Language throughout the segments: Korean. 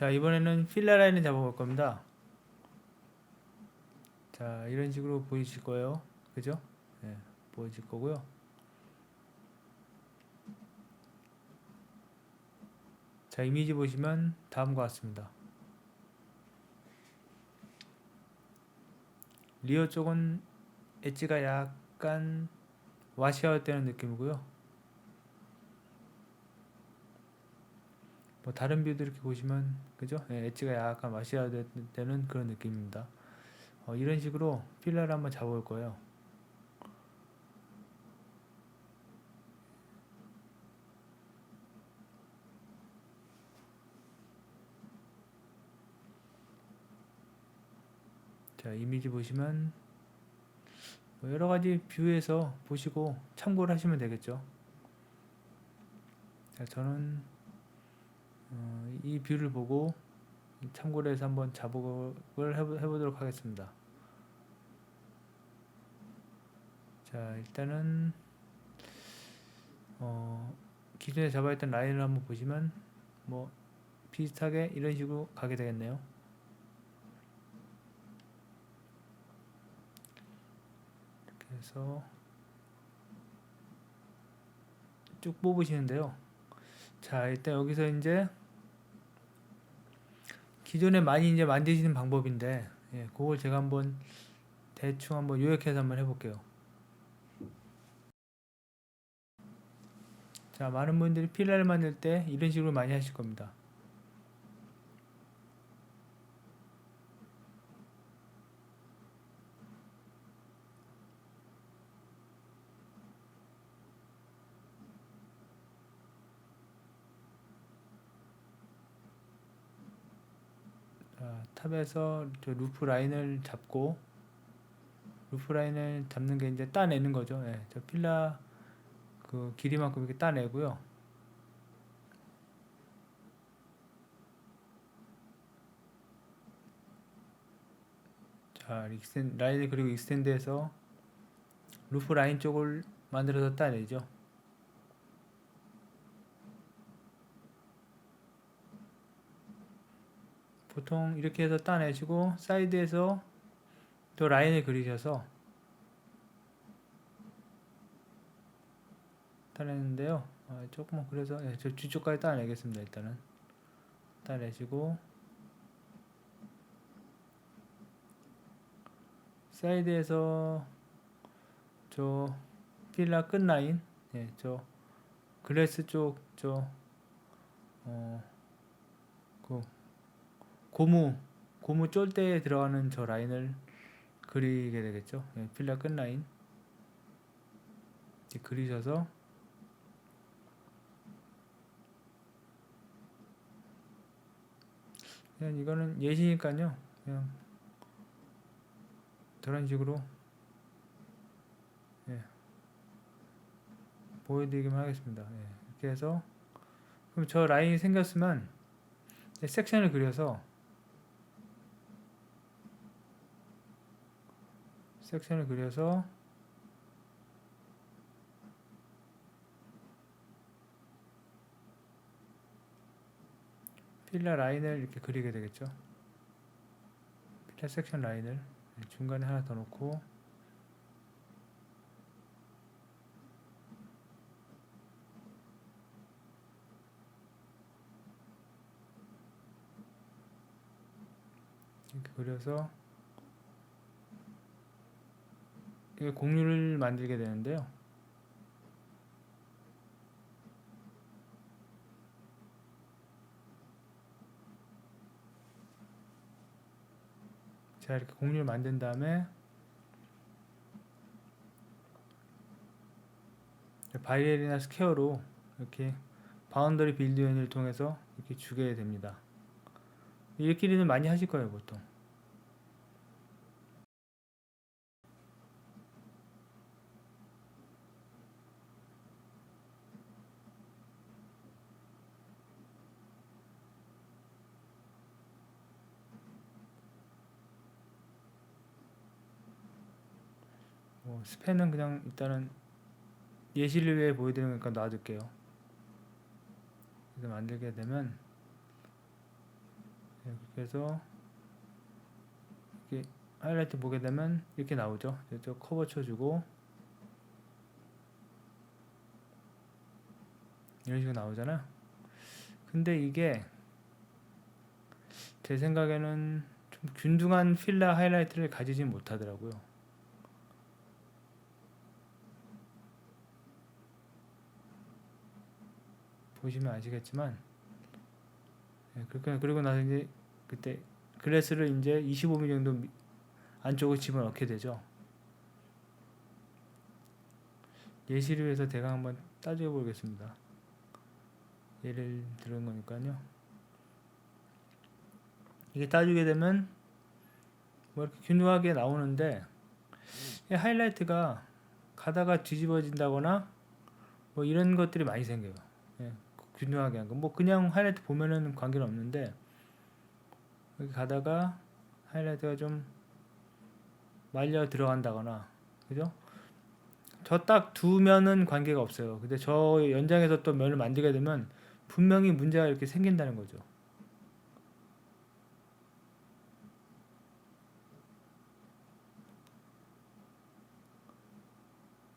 자, 이번에는 필라 라인을 잡아볼 겁니다. 자, 이런 식으로 보이실 거예요. 그죠? 네, 보여질 거고요. 자, 이미지 보시면 다음과 같습니다. 리어 쪽은 엣지가 약간 와시아웃되는 느낌이고요. 뭐 다른 뷰도 이렇게 보시면 그죠? 네, 엣지가 약간 와시아웃되는 그런 느낌입니다. 이런 식으로 필러를 한번 잡아볼 거예요. 자, 이미지 보시면 뭐 여러 가지 뷰에서 보시고 참고를 하시면 되겠죠. 자, 저는 이 뷰를 보고 참고를 해서 한번 작업을 해보도록 하겠습니다. 자, 일단은 기존에 잡아있던 라인을 한번 보시면 뭐 비슷하게 이런 식으로 가게 되겠네요. 이렇게 해서 쭉 뽑으시는데요. 자, 일단 여기서 이제 기존에 많이 이제 만드시는 방법인데, 예, 그걸 제가 한번 대충 한번 요약해서 한번 해볼게요. 자, 많은 분들이 필라를 만들 때 이런 식으로 많이 하실 겁니다. 자, 탑에서 저 루프 라인을 잡고, 루프 라인을 잡는 게 이제 따내는 거죠. 예, 저 필라 그 길이만큼 이렇게 따내고요. 자, 라인을 그리고 익스텐드해서 루프 라인 쪽을 만들어서 따내죠. 보통 이렇게 해서 따내시고 사이드에서 또 라인을 그리셔서 따내는데요. 조금만 그래서 저 뒤쪽까지 따내겠습니다. 일단은 따내시고 사이드에서 저 필라 끝 라인, 예, 저 글래스 쪽 저 그 고무 쫄대에 들어가는 저 라인을 그리게 되겠죠. 예, 필라 끝 라인 이렇게 그리셔서 그냥 이거는 예시니까요. 그냥 저런 식으로 예, 보여드리기만 하겠습니다. 예, 이렇게 해서 그럼 저 라인이 생겼으면 섹션을 그려서 필라 라인을 이렇게 그리게 되겠죠. 필라 섹션 라인을 중간에 하나 더 놓고 이렇게 그려서 이게 공유를 만들게 되는데요. 자, 이렇게 공유를 만든 다음에 바이렐이나 스퀘어로 이렇게 바운더리 빌드 유닛을 통해서 이렇게 주게 됩니다. 이렇게는 많이 하실 거예요, 보통. 스팬은 그냥 일단은 예시를 위해 보여드리는 거니까 놔둘게요. 그래서 만들게 되면 그래서 이렇게 하이라이트 보게 되면 이렇게 나오죠. 이쪽 커버 쳐주고 이런 식으로 나오잖아요. 근데 이게 제 생각에는 좀 균등한 필라 하이라이트를 가지지 못하더라고요. 보시면 아시겠지만, 그리고 나서 이제 그때 글래스를 이제 25mm 정도 안쪽으로 집어넣게 되죠. 예시를 위해서 대강 한번 따져 보겠습니다. 예를 들은 거니까요. 이게 따지게 되면 뭐 이렇게 균등하게 나오는데 하이라이트가 가다가 뒤집어진다거나 뭐 이런 것들이 많이 생겨요. 예, 균등하게 한 거. 뭐 그냥 하이라이트 보면은 관계는 없는데 여기 가다가 하이라이트가 좀 말려 들어간다거나, 그죠? 저 딱 두 면은 관계가 없어요. 근데 저 연장에서 또 면을 만들게 되면 분명히 문제가 이렇게 생긴다는 거죠.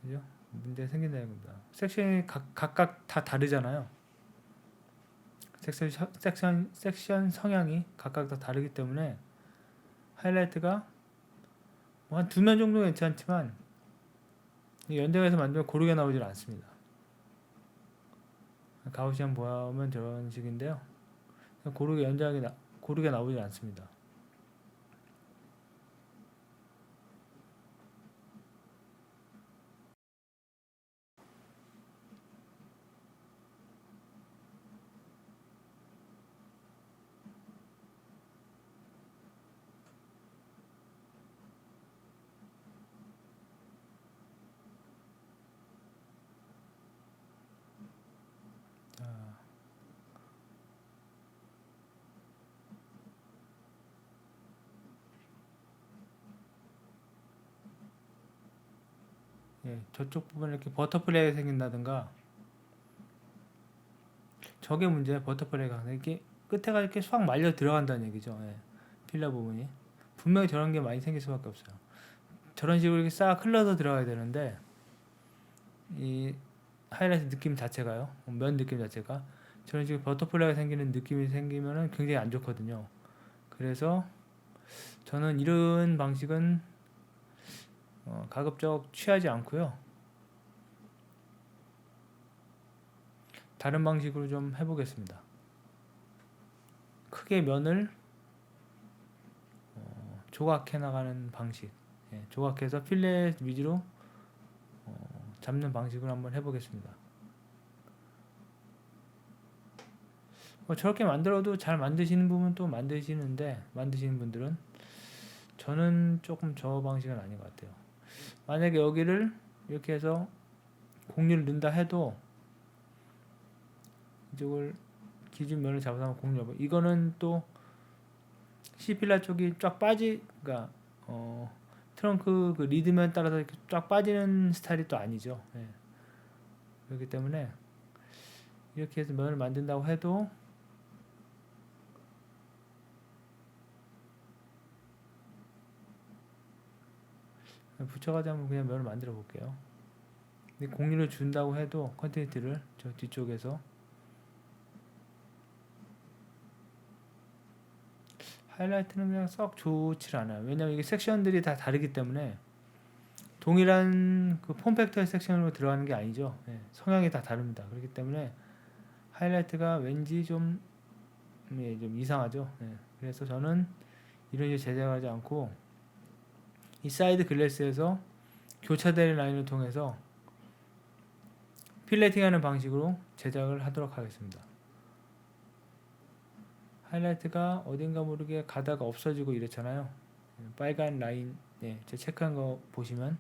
그죠? 문제가 생긴다는 겁니다. 섹션이 각각 다 다르잖아요. 섹션 성향이 각각 다 다르기 때문에 하이라이트가 뭐 한 두 면 정도는 괜찮지만 연장해서 만들면 고르게 나오질 않습니다. 가우시안 보면 저런 식인데요. 고르게 나오질 않습니다. 예, 저쪽 부분에 이렇게 버터플레이가 생긴다든가, 저게 문제예요. 버터플레이가 이렇게 끝에가 이렇게 확 말려 들어간다는 얘기죠. 예, 필러 부분이 분명히 저런 게 많이 생길 수밖에 없어요. 저런 식으로 이렇게 싹 흘러서 들어가야 되는데 이 하이라이트 느낌 자체가요, 면 느낌 자체가 저런 식으로 버터플라이가 생기는 느낌이 생기면은 굉장히 안 좋거든요. 그래서 저는 이런 방식은 가급적 취하지 않고요. 다른 방식으로 좀 해보겠습니다. 크게 면을 조각해 나가는 방식, 조각해서 필렛 위주로 잡는 방식으로 한번 해보겠습니다. 저렇게 만들어도 잘 만드시는 분은 또 만드시는 분들은, 저는 조금 저 방식은 아닌 것 같아요. 만약에 여기를 이렇게 해서 공률을 넣는다 해도 이쪽을 기준면을 잡아서 공률, 이거는 또 C필라 쪽이 쫙 그러니까 트렁크 그 리드면 따라서 이렇게 쫙 빠지는 스타일이 또 아니죠. 예. 그렇기 때문에 이렇게 해서 면을 만든다고 해도 붙여가지고 한번 그냥 면을 만들어 볼게요. 공률을 준다고 해도 컨텐츠를 저 뒤쪽에서 하이라이트는 그냥 썩 좋지 않아요. 왜냐면 이게 섹션들이 다 다르기 때문에 동일한 그 폼팩터의 섹션으로 들어가는 게 아니죠. 예, 성향이 다 다릅니다. 그렇기 때문에 하이라이트가 왠지 좀 이상하죠. 예, 그래서 저는 이런 식으로 제작하지 않고 이 사이드 글래스에서 교차되는 라인을 통해서 필레팅하는 방식으로 제작을 하도록 하겠습니다. 하이라이트가 어딘가 모르게 가다가 없어지고 이랬잖아요. 빨간 라인, 제가 체크한 거 보시면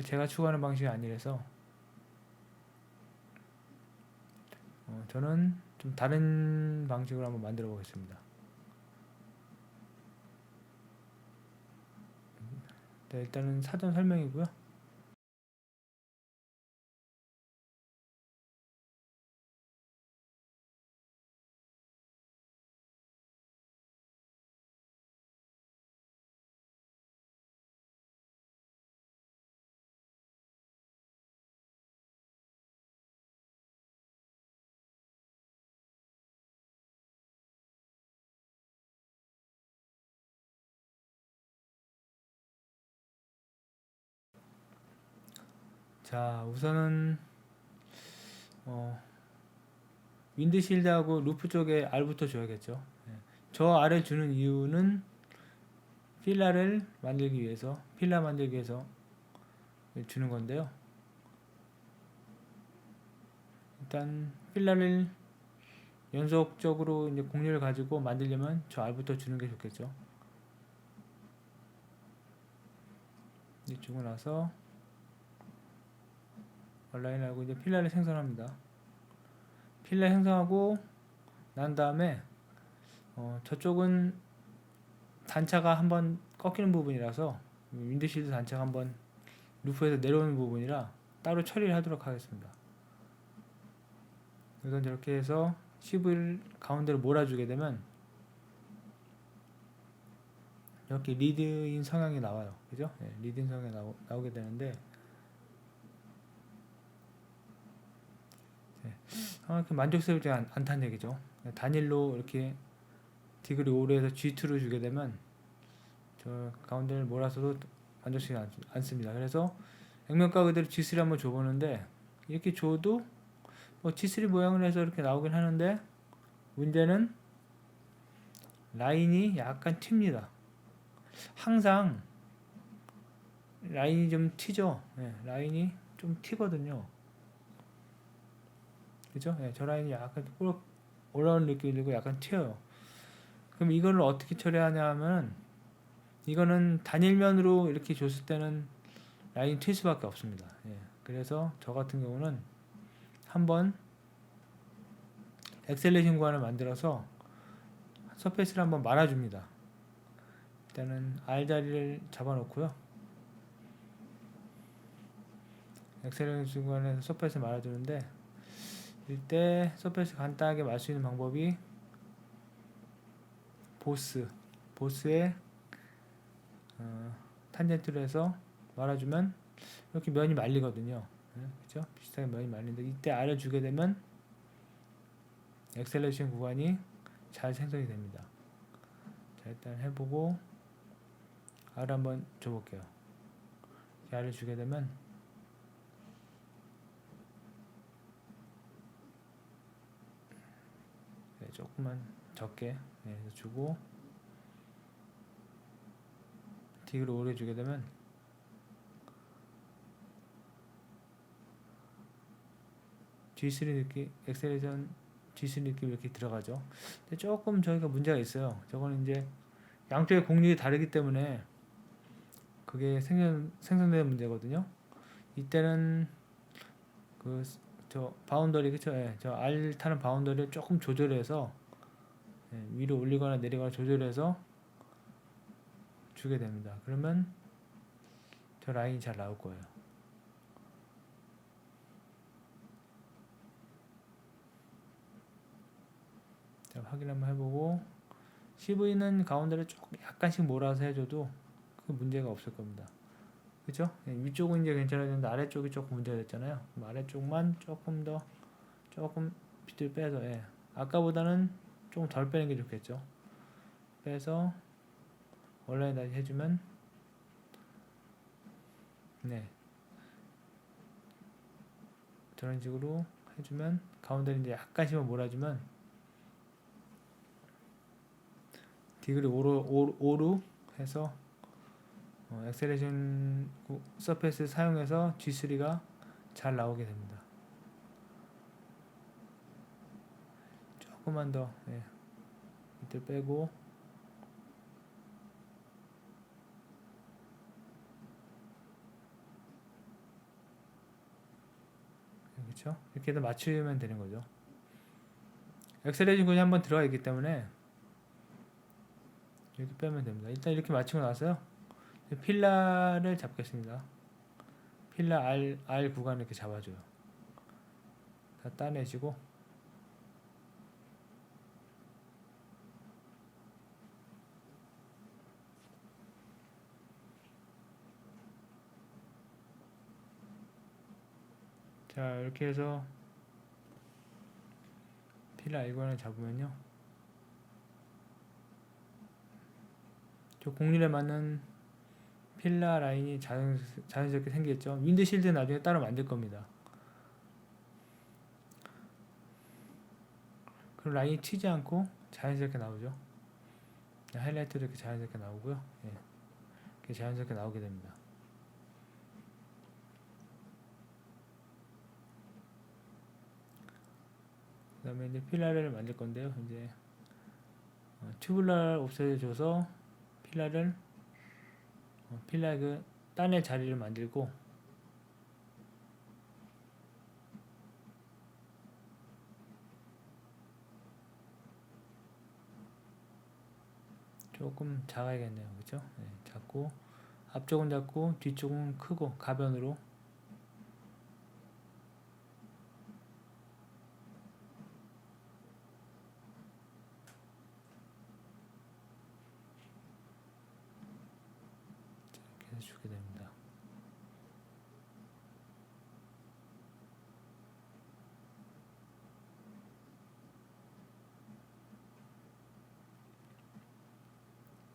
제가 추구하는 방식이 아니라서 저는 좀 다른 방식으로 한번 만들어 보겠습니다. 네, 일단은 사전 설명이고요. 자, 우선은 윈드실드하고 루프 쪽에 알부터 줘야겠죠. 예. 저 알을 주는 이유는 필라 만들기 위해서 주는 건데요. 일단 필라를 연속적으로 이제 공률을 가지고 만들려면 저 알부터 주는 게 좋겠죠. 이제 주고 나서 온라인하고 이제 필라를 생성합니다. 필라 생성하고 난 다음에 저쪽은 단차가 한번 꺾이는 부분이라서 윈드실드 단차가 한번 루프에서 내려오는 부분이라 따로 처리를 하도록 하겠습니다. 우선 저렇게 해서 칩을 가운데로 몰아주게 되면 이렇게 리드인 성향이 나와요. 그죠? 네, 리드인 성향이 나오게 되는데 이렇게 만족스럽지 않다는 얘기죠. 단일로 이렇게 디그리 5로 해서 G2로 주게 되면 저 가운데를 몰아서도 만족스럽지 않습니다. 그래서 액면가 그대로 G3 한번 줘보는데 이렇게 줘도 뭐 G3 모양을 해서 이렇게 나오긴 하는데 문제는 라인이 약간 튑니다. 항상 라인이 좀 튀죠. 네, 라인이 좀 튀거든요. 그죠? 네, 저 라인이 약간 올라오는 느낌이 들고 약간 튀어요. 그럼 이거를 어떻게 처리하냐 하면 이거는 단일면으로 이렇게 줬을 때는 라인이 튈 수밖에 없습니다. 예, 그래서 저 같은 경우는 한번 엑셀레이션 구간을 만들어서 서페이스를 한번 말아줍니다. 일단은 R 자리를 잡아놓고요. 엑셀레이션 구간에서 서페이스를 말아주는데 이때 서페이스 간단하게 말 수 있는 방법이 보스의 탄젠트로 해서 말아주면 이렇게 면이 말리거든요. 그죠? 비슷하게 면이 말리는데 이때 R을 주게 되면 엑셀레이션 구간이 잘 생성이 됩니다. 자, 일단 해보고 R 한번 줘볼게요. R을 주게 되면 네, 조금만 적게 주고 딕을 오래 주게 되면 G3 느낌, 엑셀레이션 G3 느낌 이렇게 들어가죠. 근데 조금 저희가 문제가 있어요. 저거는 이제 양쪽의 공률이 다르기 때문에 그게 생성되는 문제거든요. 이때는 저 바운더리 그쵸? 예, 저 R 타는 바운더리를 조금 조절해서 위로 올리거나 내리거나 조절해서 주게 됩니다. 그러면 저 라인이 잘 나올 거예요. 자, 확인 한번 해보고 CV는 가운데를 조금 약간씩 몰아서 해줘도 그 문제가 없을 겁니다. 그쵸? 위쪽은 이제 괜찮았는데 아래쪽이 조금 문제가 됐잖아요. 그럼 아래쪽만 조금 빛을 빼서 아까보다는 조금 덜 빼는 게 좋겠죠. 빼서 온라인 다시 해주면 저런 식으로 해주면 가운데를 이제 약간씩만 몰아주면 디그리 5로 해서 엑셀레이션 서페이스 사용해서 G3가 잘 나오게 됩니다. 조금만 더 밑을 빼고 그렇죠? 이렇게 해서 맞추면 되는 거죠. 엑셀레이션 군이 한번 들어가 있기 때문에 이렇게 빼면 됩니다. 일단 이렇게 맞추고 나서요. 필라를 잡겠습니다. 필라 R 구간을 이렇게 잡아줘요. 다 따내시고 자 이렇게 해서 필라 R 구간을 잡으면요. 저 공률에 맞는 필라 라인이 자연스럽게 생겼죠. 윈드실드 나중에 따로 만들 겁니다. 그럼 라인이 튀지 않고 자연스럽게 나오죠. 하이라이트도 이렇게 자연스럽게 나오고요. 예, 이렇게 자연스럽게 나오게 됩니다. 그 다음에 이제 필라를 만들 건데요. 이제 튜블러를 없애줘서 필라를 필라의 그 딴의 자리를 만들고, 조금 작아야겠네요. 그죠? 네, 작고 앞쪽은 작고 뒤쪽은 크고 가변으로 이렇게 해서 주게 됩니다.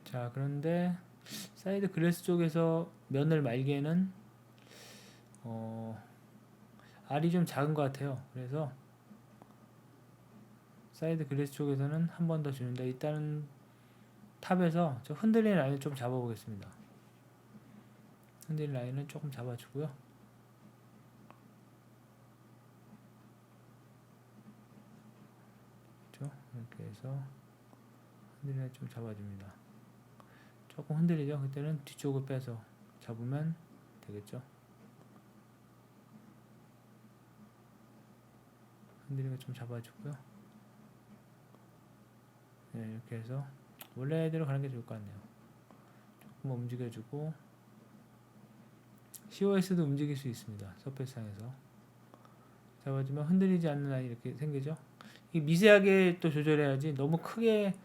자, 그런데 사이드 글래스 쪽에서 면을 말기에는 알이 좀 작은 것 같아요. 그래서 사이드 글래스 쪽에서는 한 번 더 주는데, 일단은 탑에서 저 흔들리는 라인을 좀 잡아보겠습니다. 흔들리는 라인은 조금 잡아주고요. 그렇죠? 이렇게 해서 흔들리는 라인 좀 잡아줍니다. 조금 흔들리죠? 그때는 뒤쪽을 빼서 잡으면 되겠죠? 흔들리는 거 좀 잡아주고요. 네, 이렇게 해서 원래대로 가는 게 좋을 것 같네요. 조금 움직여주고, COS도 움직일 수 있습니다. 서페스상에서 잡아주면 흔들리지 않는 라인이 이렇게 생기죠. 이 미세하게 또 조절해야지, 너무 크게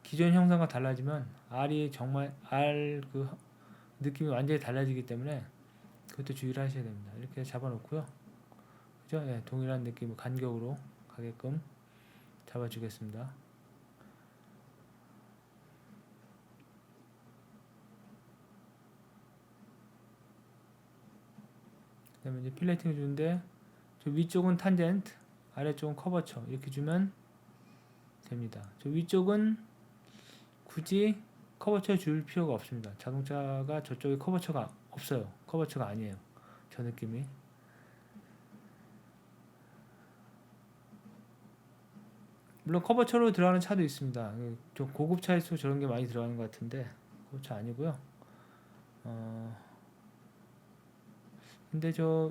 기존 형상과 달라지면 R이 정말 R 그 느낌이 완전히 달라지기 때문에 그것도 주의를 하셔야 됩니다. 이렇게 잡아놓고요. 그죠? 네, 동일한 느낌, 간격으로 가게끔 잡아주겠습니다. 그 다음에 이제 필레팅을 주는데, 저 위쪽은 탄젠트, 아래쪽은 커버처 이렇게 주면 됩니다. 저 위쪽은 굳이 커버처 줄 필요가 없습니다. 자동차가 저쪽에 커버처가 없어요. 커버처가 아니에요. 저 느낌이. 물론 커버처로 들어가는 차도 있습니다. 좀 고급 차일수록 저런 게 많이 들어가는 것 같은데 커버처 아니고요. 근데 저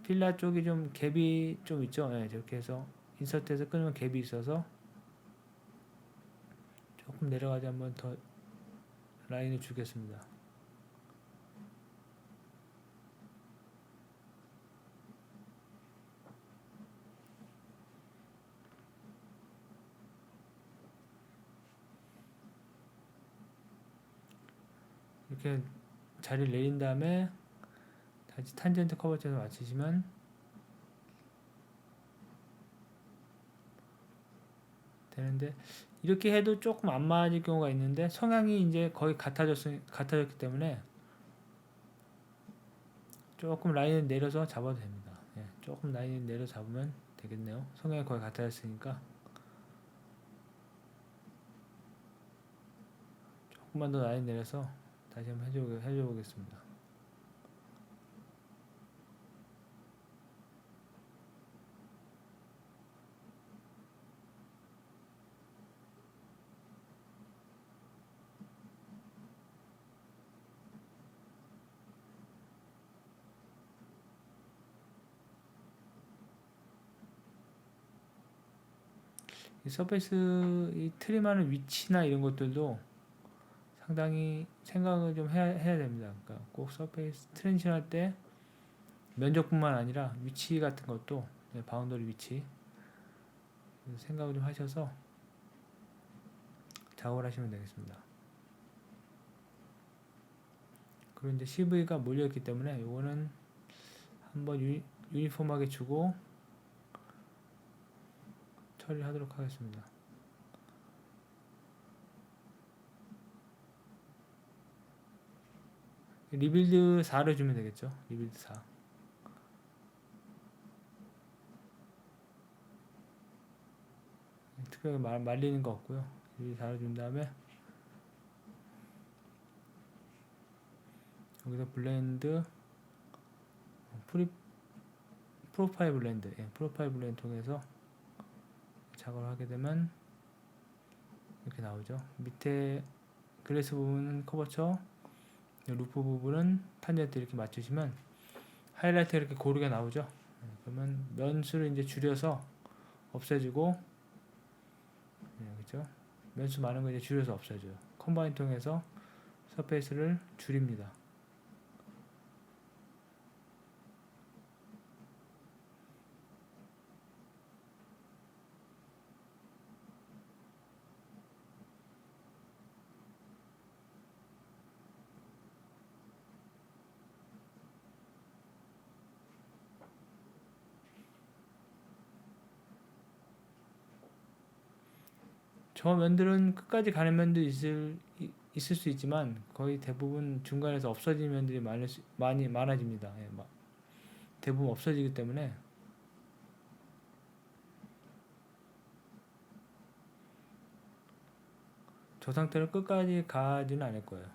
필라 쪽이 좀 갭이 좀 있죠. 네, 저렇게 해서 인서트에서 끊으면 갭이 있어서 조금 내려가지 한번 더 라인을 주겠습니다. 이렇게 자리를 내린 다음에 다시 탄젠트 커버처에서 맞추시면 되는데, 이렇게 해도 조금 안 맞을 경우가 있는데, 성향이 이제 거의 같아졌기 때문에 조금 라인을 내려서 잡아도 됩니다. 예, 조금 라인을 내려 잡으면 되겠네요. 성향이 거의 같아졌으니까 조금만 더 라인 내려서 다시 한번 해줘 보겠습니다. 이 서페이스 이 트림하는 위치나 이런 것들도 상당히 생각을 좀 해야 됩니다. 그러니까 꼭 서페이스 트랜지션 할 때 면적뿐만 아니라 위치 같은 것도, 바운더리 위치 생각을 좀 하셔서 작업을 하시면 되겠습니다. 그리고 이제 CV가 몰려있기 때문에 요거는 한번 유니폼하게 주고 처리하도록 하겠습니다. 리빌드 4를 주면 되겠죠. 리빌드 4. 특별히 말리는 거 없고요. 리빌드 4를 준 다음에 여기서 블렌드 프로파일 블렌드, 프로파일 블렌드 통해서 작업을 하게 되면 이렇게 나오죠. 밑에 글래스 부분은 커버처, 루프 부분은 탄젠트 이렇게 맞추시면 하이라이트가 이렇게 고르게 나오죠. 그러면 면수를 이제 줄여서 없애주고, 그렇죠? 면수 많은 거 이제 줄여서 없애줘요. 컴바인 통해서 서페이스를 줄입니다. 저 면들은 끝까지 가는 면도 있을 수 있지만 거의 대부분 중간에서 없어지는 면들이 많이 많아집니다. 대부분 없어지기 때문에 저 상태로 끝까지 가지는 않을 거예요.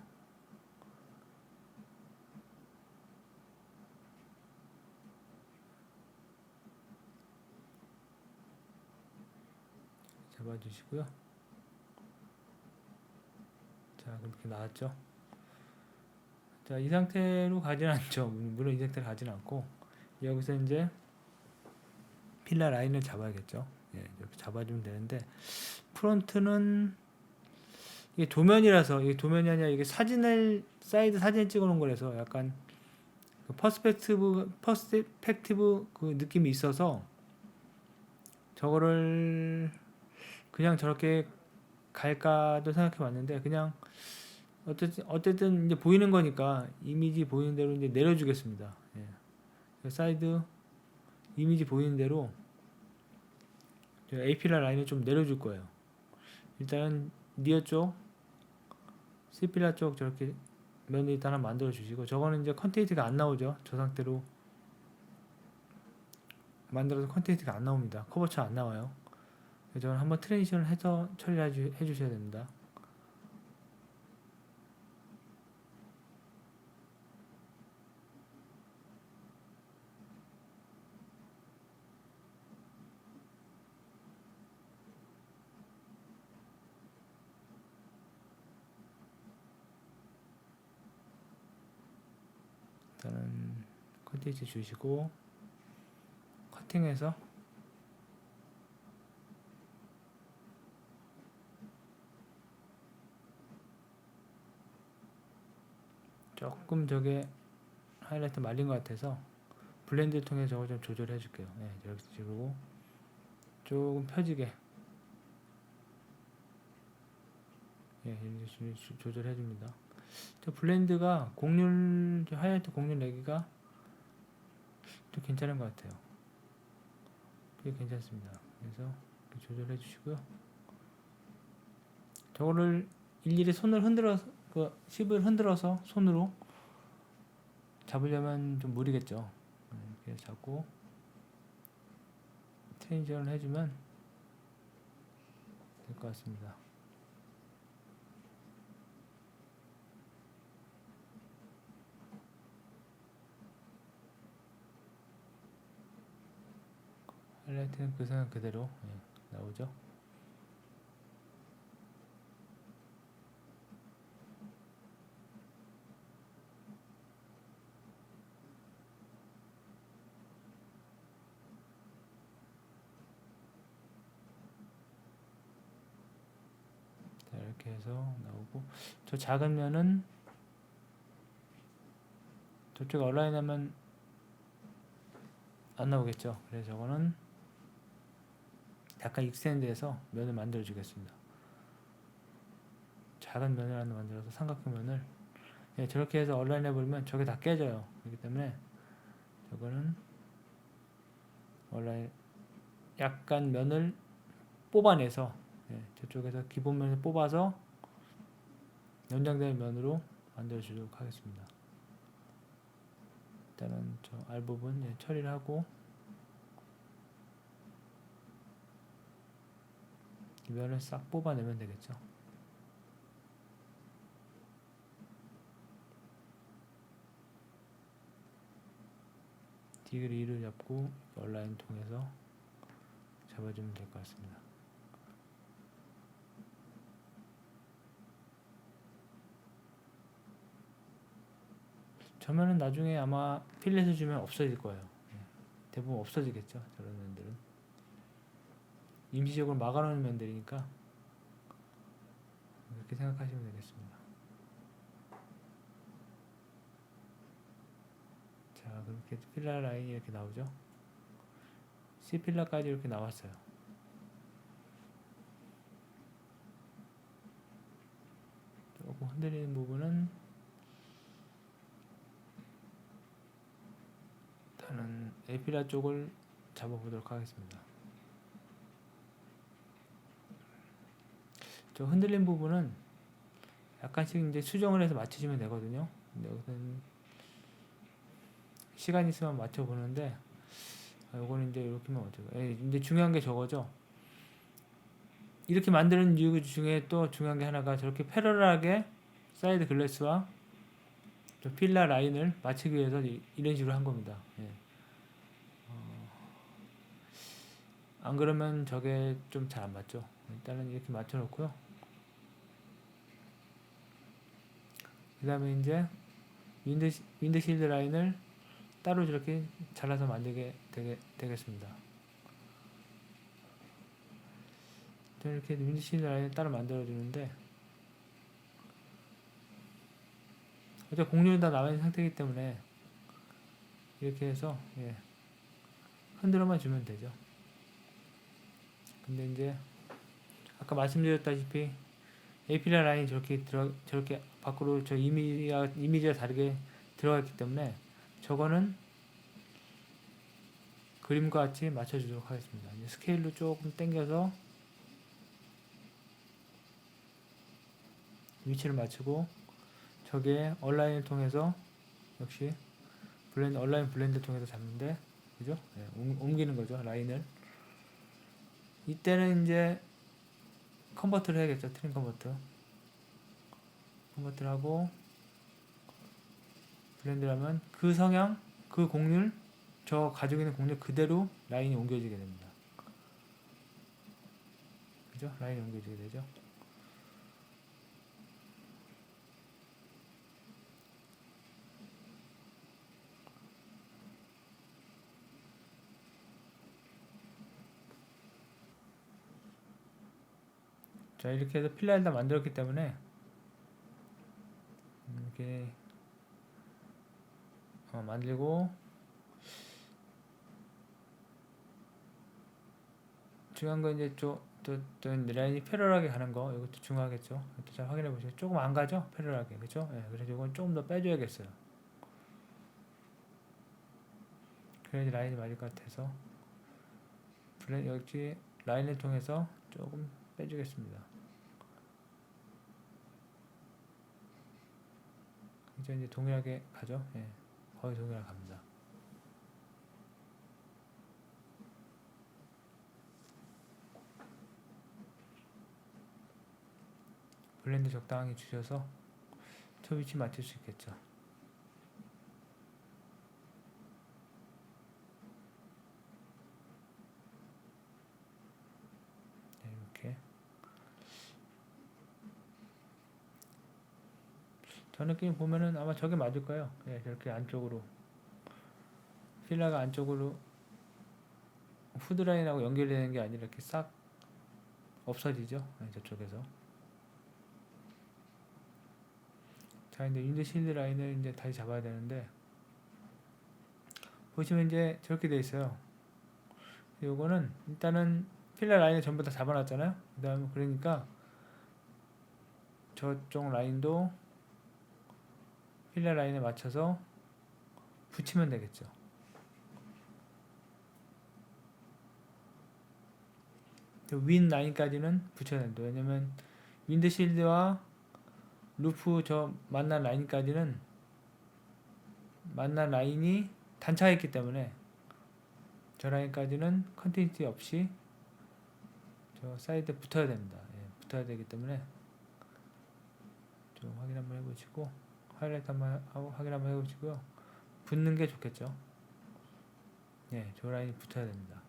잡아주시고요. 자, 그렇게 나왔죠. 자, 이 상태로 가진 않죠. 물론 이 상태로 가진 않고 여기서 이제 필라 라인을 잡아야겠죠. 이렇게 잡아주면 되는데 프론트는 이게 도면이라서, 이게 도면이 아니라 이게 사이드 사진을 찍어 놓은 거라서 약간 그 퍼스펙티브 그 느낌이 있어서 저거를 그냥 저렇게 갈까도 생각해 봤는데 그냥 어쨌든 이제 보이는 거니까 이미지 보이는 대로 이제 내려주겠습니다. 사이드 이미지 보이는 대로 A필라 라인을 좀 내려줄 거예요. 일단은 니어 쪽, C필라 쪽 저렇게 면을 일단 만들어 주시고, 저거는 이제 컨테이트가 안 나오죠. 저 상태로 만들어서 컨테이트가 안 나옵니다. 커버처 안 나와요. 저는 한번 트랜지션을 해서 처리해 주셔야 됩니다. 일단은 컨테이트 주시고 커팅해서 조금 저게 하이라이트 말린 것 같아서 블렌드 통해서 저거 좀 조절해 줄게요. 이렇게 지르고 조금 펴지게 이렇게 조절해 줍니다. 저 블렌드가 하이라이트 곡률 내기가 좀 괜찮은 것 같아요. 그게 괜찮습니다. 그래서 이렇게 조절해 주시고요. 저거를 일일이 손을 흔들어서 칩을 흔들어서 손으로 잡으려면 좀 무리겠죠. 이렇게 잡고 트랜지션을 해주면 될 것 같습니다. 하이라이트는 그 상황 그대로 나오죠. 자, 이렇게 해서 나오고, 저 작은 면은 저쪽에 얼라인하면 안 나오겠죠. 그래서 저거는 약간 익스텐드해서 면을 만들어 주겠습니다. 작은 면을 하나 만들어서 삼각형면을 저렇게 해서 얼라인 해버리면 저게 다 깨져요. 그렇기 때문에 저거는 얼라인 약간 면을 뽑아내서 저쪽에서 기본 면을 뽑아서 연장된 면으로 만들어 주도록 하겠습니다. 일단은 저 알 부분 처리를 하고 이 면을 싹 뽑아내면 되겠죠. 디그리 2를 잡고 얼라인 통해서 잡아주면 될 것 같습니다. 저면은 나중에 아마 필렛을 주면 없어질 거예요. 대부분 없어지겠죠. 저런 면들은 임시적으로 막아놓는 면들이니까 그렇게 생각하시면 되겠습니다. 자, 그렇게 필라 라인이 이렇게 나오죠. C 필라까지 이렇게 나왔어요. 조금 흔들리는 부분은 일단은 A 필라 쪽을 잡아보도록 하겠습니다. 저 흔들린 부분은 약간씩 이제 수정을 해서 맞추시면 되거든요. 근데 여기서는 시간 있으면 맞춰보는데, 요거는 이제 이렇게만 맞춰요. 이제 중요한 게 저거죠. 이렇게 만드는 이유 중에 또 중요한 게 하나가 저렇게 패러럴하게 사이드 글래스와 저 필라 라인을 맞추기 위해서 이런 식으로 한 겁니다. 안 그러면 저게 좀 잘 안 맞죠. 일단은 이렇게 맞춰 놓고요. 그 다음에 이제 윈드실드 라인을 따로 저렇게 잘라서 만들게 되겠습니다. 저는 이렇게 윈드실드 라인을 따로 만들어 주는데, 어차피 공률은 다 나와 있는 상태이기 때문에 이렇게 해서 흔들어만 주면 되죠. 근데 이제 아까 말씀드렸다시피 에이필라 라인이 저렇게 밖으로 저 이미지가 다르게 들어가 있기 때문에 저거는 그림과 같이 맞춰주도록 하겠습니다. 이제 스케일로 조금 당겨서 위치를 맞추고, 저게 얼라인을 통해서 역시 얼라인 블렌드 통해서 잡는데, 그죠? 옮기는 거죠, 라인을. 이때는 이제 컨버트를 해야겠죠. 트림 컨버트를 하고 블렌드를 하면 그 성향, 그 곡률, 저 가지고 있는 곡률 그대로 라인이 옮겨지게 됩니다. 그죠? 라인이 옮겨지게 되죠. 자, 이렇게 해서 필라를 다 만들었기 때문에 이렇게 만들고, 중요한 건 이제 또 라인이 패러럴하게 가는 거, 이것도 중요하겠죠. 이것도 잘 확인해 보시죠. 조금 안 가죠? 패러럴하게. 그죠? 그래서 이건 조금 더 빼줘야겠어요. 그래야지 라인이 맞을 것 같아서 여기 라인을 통해서 조금 빼주겠습니다. 이제 동일하게 가죠. 거의 동일하게 갑니다. 블렌드 적당히 주셔서 저 위치 맞출 수 있겠죠. 이렇게 저 느낌 보면은 아마 저게 맞을 거예요. 저렇게 안쪽으로 필라가 안쪽으로 후드라인하고 연결되는 게 아니라 이렇게 싹 없어지죠. 저쪽에서. 자, 이제 윈드실드 라인을 이제 다시 잡아야 되는데, 보시면 이제 저렇게 돼 있어요. 요거는 일단은 필라 라인을 전부 다 잡아놨잖아요. 그 다음에 그러니까 저쪽 라인도 필라 라인에 맞춰서 붙이면 되겠죠. 윈 라인까지는 붙여야 된다. 왜냐면 윈드실드와 루프 저 만난 라인까지는 만난 라인이 단차가 있기 때문에 저 라인까지는 컨티뉴티 없이 저 사이드에 붙어야 됩니다. 예, 붙어야 되기 때문에 좀 확인 한번 해보시고, 하이라이트 한번 하고 확인 한번 해보시고요. 붙는 게 좋겠죠. 예, 저 라인이 붙어야 됩니다.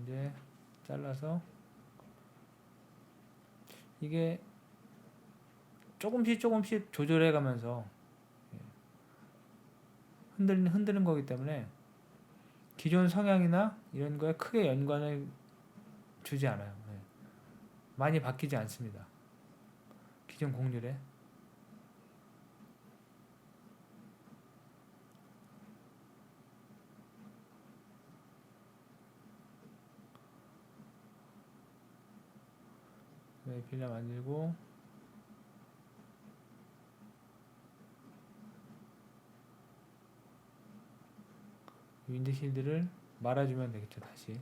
이제 잘라서 이게 조금씩 조절해 가면서 흔드는 거기 때문에 기존 성향이나 이런 거에 크게 연관을 주지 않아요. 예. 많이 바뀌지 않습니다. 기존 곡률에. 네, 필라 만들고 윈드실드를 말아주면 되겠죠. 다시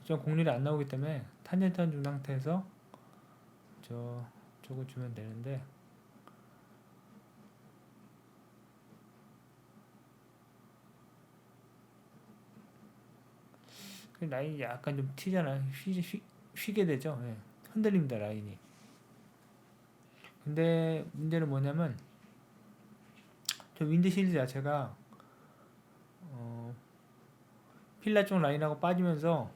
좀 곡률이 안 나오기 때문에 탄젠트 준 상태에서 저쪽을 주면 되는데, 그 라인이 약간 좀 튀잖아요. 휘게 되죠. 예. 흔들립니다, 라인이. 근데 문제는 뭐냐면 저 윈드실드 자체가 필라 쪽 라인하고 빠지면서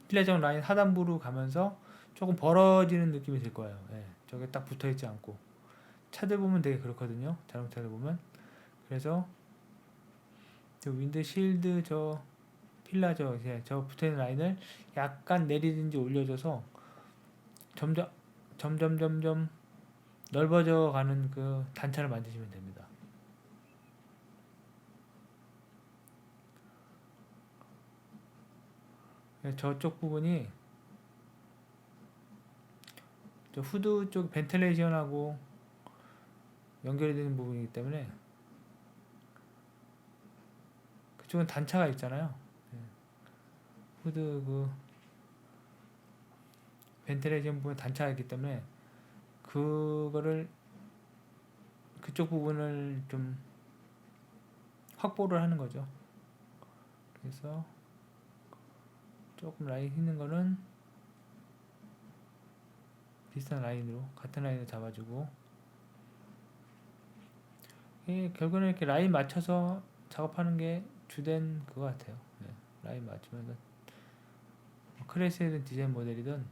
필라 쪽 라인 하단부로 가면서 조금 벌어지는 느낌이 들 거예요. 예. 저게 딱 붙어있지 않고 차들 보면 되게 그렇거든요. 자동차들 보면. 그래서 저 윈드실드 저 필라 저 붙어있는 라인을 약간 내리든지 올려줘서 점점 넓어져 가는 그 단차를 만드시면 됩니다. 저쪽 부분이 저 후드 쪽 벤틸레이션하고 연결이 되는 부분이기 때문에 그쪽은 단차가 있잖아요. 후드 그 벤틸레이션 부분 단차가 있기 때문에 그거를 그쪽 부분을 좀 확보를 하는 거죠. 그래서 조금 라인 휘는 거는 비슷한 라인으로 같은 라인을 잡아주고, 결국에는 이렇게 라인 맞춰서 작업하는 게 주된 그거 같아요. 네, 라인 맞추면서 크래시든 디자인 모델이든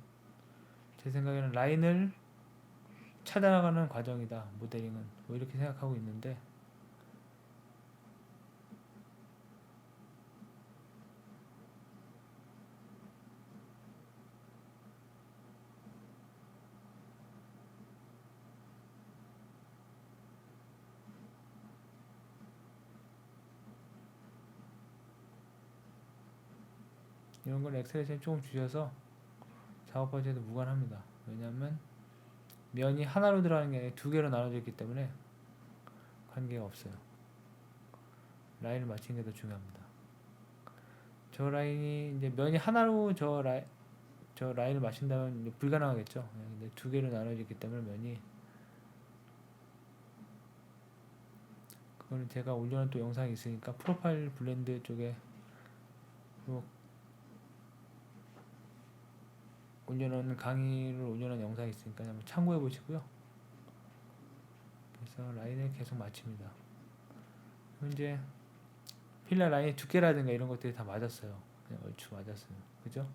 제 생각에는 라인을 찾아나가는 과정이다. 모델링은 뭐 이렇게 생각하고 있는데, 이런 걸 엑셀레이션 조금 주셔서 작업하셔도 무관합니다. 왜냐하면 면이 하나로 들어가는 게 아니라 두 개로 나눠져 있기 때문에 관계가 없어요. 라인을 맞추는 게 더 중요합니다. 저 라인이 이제 면이 하나로 저 라인을 맞춘다면 이제 불가능하겠죠. 근데 두 개로 나눠져 있기 때문에 면이, 그거는 제가 올려놓은 또 영상이 있으니까 프로파일 블렌드 쪽에 뭐 올려놓은 강의를 올려놓은 영상이 있으니까 한번 참고해 보시고요. 그래서 라인을 계속 맞춥니다. 현재 필라 라인의 두께라든가 이런 것들이 다 맞았어요. 그냥 얼추 맞았어요. 그죠?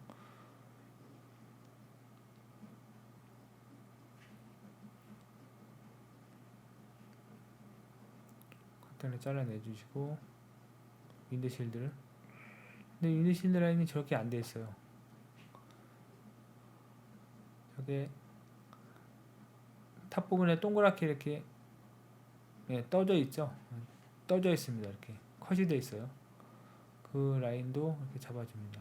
커튼을 잘라내 주시고 윈드실드를, 근데 윈드실드 라인이 저렇게 안 돼 있어요. 저게 탑 부분에 동그랗게 이렇게 떠져 있죠. 떠져 있습니다. 이렇게 컷이 돼 있어요. 그 라인도 이렇게 잡아줍니다.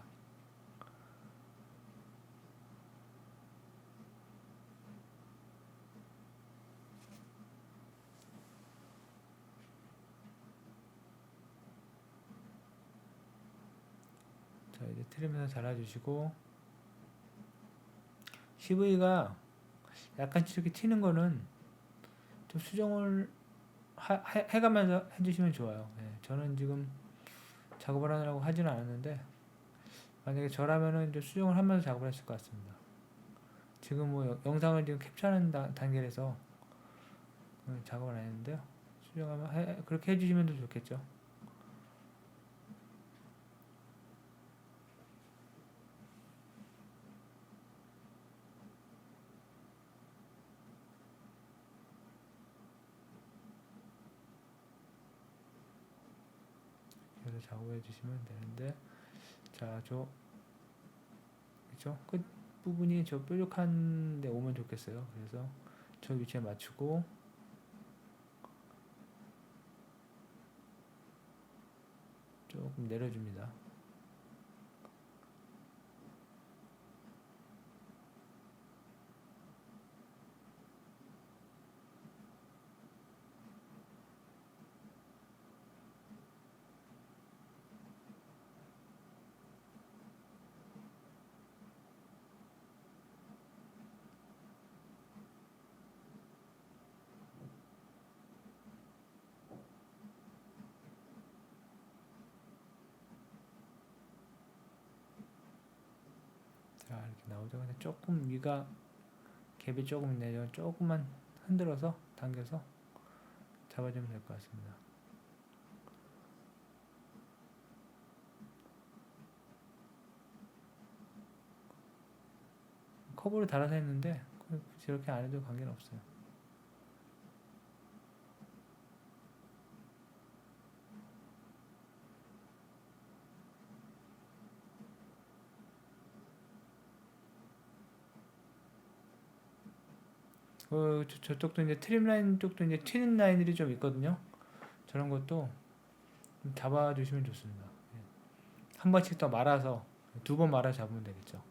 자, 이제 트림에서 잘라주시고 CV가 약간 이렇게 튀는 거는 좀 수정을 해가면서 해주시면 좋아요. 예, 저는 지금 작업을 하느라고 하지는 않았는데 만약에 저라면은 이제 수정을 하면서 작업을 했을 것 같습니다. 지금 뭐 영상을 지금 캡처하는 단계라서 작업을 안 했는데요. 수정하면 그렇게 해주시면 더 좋겠죠. 그래서 작업해 주시면 되는데, 자, 그쵸? 끝 부분이 저 뾰족한 데 오면 좋겠어요. 그래서 저 위치에 맞추고 조금 내려줍니다. 자, 이렇게 나오죠. 근데 조금 위가 갭이 조금 있네요. 조금만 흔들어서 당겨서 잡아주면 될 것 같습니다. 커브를 달아서 했는데 굳이 이렇게 안 해도 관계는 없어요. 저쪽도 이제 트림 라인 쪽도 이제 튀는 라인들이 좀 있거든요. 저런 것도 좀 잡아주시면 좋습니다. 예. 한 번씩 더 말아서 두 번 말아 잡으면 되겠죠.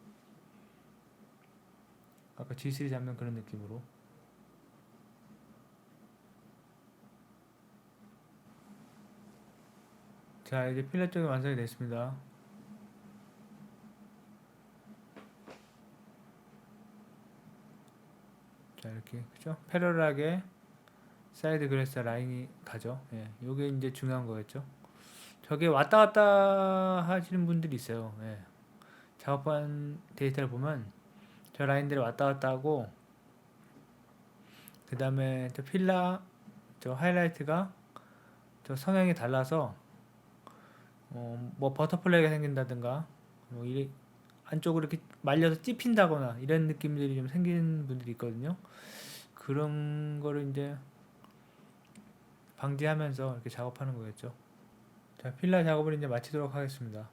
아까 G3 잡는 그런 느낌으로. 자, 이제 필러 쪽이 완성이 됐습니다. 자, 이렇게 그죠? 패러럴하게 사이드 그래스 라인이 가죠. 예, 요게 이제 중요한 거겠죠. 저게 왔다 갔다 하시는 분들이 있어요. 예. 작업한 데이터를 보면 저 라인들이 왔다 갔다 하고, 그 다음에 저 필라 저 하이라이트가 저 성향이 달라서 뭐 버터플라이가 생긴다든가 뭐 안쪽으로 이렇게 말려서 찝힌다거나 이런 느낌들이 좀 생기는 분들이 있거든요. 그런 거를 이제 방지하면서 이렇게 작업하는 거겠죠. 자, 필라 작업을 이제 마치도록 하겠습니다.